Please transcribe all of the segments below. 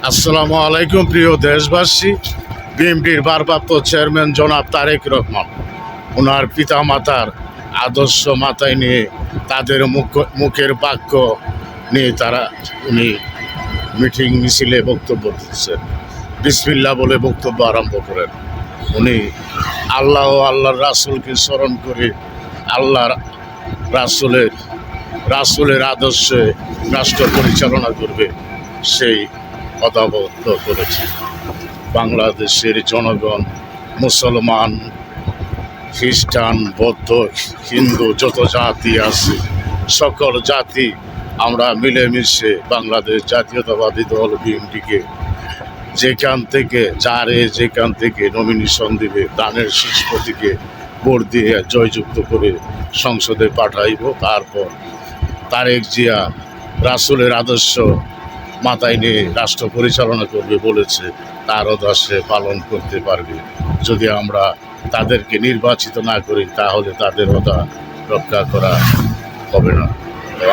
আসসালামু আলাইকুম প্রিয় দেশবাসী। বিএনপির ভারপ্রাপ্ত চেয়ারম্যান জনাব তারেক রহমান ওনার পিতা মাতার আদর্শ মাথায় নিয়ে তাদের মুখের বাক্য নিয়ে উনি মিটিং মিছিলে বক্তব্য দিচ্ছেন। বিসমিল্লাহ বলে বক্তব্য আরম্ভ করেন। উনি আল্লাহ ও আল্লাহর রাসূলকে স্মরণ করে আল্লাহর রাসূলের আদর্শে রাষ্ট্র পরিচালনা করবে সেই কথাবদ্ধ করেছে। বাংলাদেশের জনগণ মুসলমান, খ্রিস্টান, বৌদ্ধ, হিন্দু যত জাতি আছে সকল জাতি আমরা মিলেমিশে বাংলাদেশ জাতীয়তাবাদী দল বিএনপিকে যেখান থেকে নমিনেশন দিবে দানের শীর্ষ প্রতীকে ভোট দিয়ে জয়যুক্ত করে সংসদে পাঠাইব। তারপর তারেক জিয়া রাসূলের আদর্শ মাথায় নিয়ে রাষ্ট্র পরিচালনা করবে বলেছে, তার আদর্শে পালন করতে পারবে। যদি আমরা তাদেরকে নির্বাচিত না করি তাহলে তাদের কথা রক্ষা করা হবে না।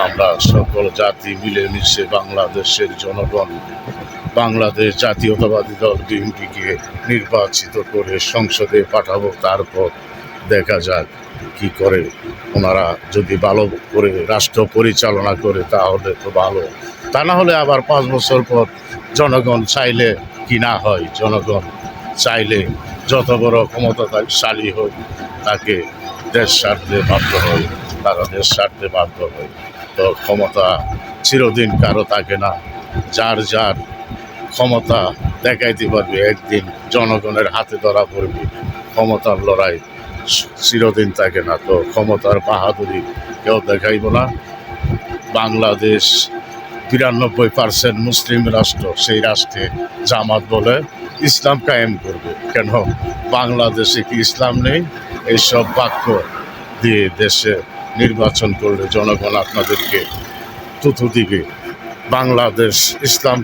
আমরা সকল জাতি মিলেমিশে বাংলাদেশের জনগণ বাংলাদেশ জাতীয়তাবাদী দল বিএনপিকে নির্বাচিত করে সংসদে পাঠাবো। তারপর দেখা যাক কি করে। ওনারা যদি ভালো করে রাষ্ট্র পরিচালনা করে তাহলে তো ভালো, তা না হলে আবার 5 বছর পর জনগণ চাইলে কি না হয়, জনগণ চাইলে যত বড় ক্ষমতাশালী হোক তাকে দেশ ছাড়তে বাধ্য হয়, তারা দেশ ছাড়তে বাধ্য হয়। তো ক্ষমতা চিরদিন কারো থাকে না। যার ক্ষমতা দেখাইতে পারবে একদিন জনগণের হাতে ধরা পড়বে। ক্ষমতার লড়াই চিরদিন থাকে না। তো ক্ষমতার বাহাদুরি কেউ দেখাইব না। বাংলাদেশ 92% মুসলিম রাষ্ট্র, সেই রাষ্ট্রে জামাত বলে ইসলাম কায়েম করবে। কেন বাংলাদেশে কি ইসলাম নেই? এইসব বাক্য দিয়ে দেশে নির্বাচন করলে জনগণ আপনাদেরকে থুথু দিবে। বাংলাদেশ ইসলাম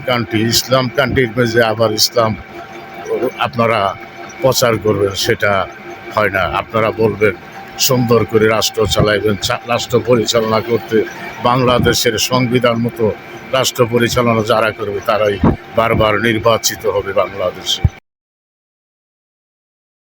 কান্ট্রির মেঝে আবার ইসলাম আপনারা প্রচার করবেন, সেটা হয় না। আপনারা বলবেন সুন্দর করে রাষ্ট্র চালাইবেন, রাষ্ট্র পরিচালনা করতে বাংলাদেশের সংবিধান মতো রাষ্ট্র পরিচালনা যারা করবে তারাই বারবার নির্বাচিত হবে বাংলাদেশে।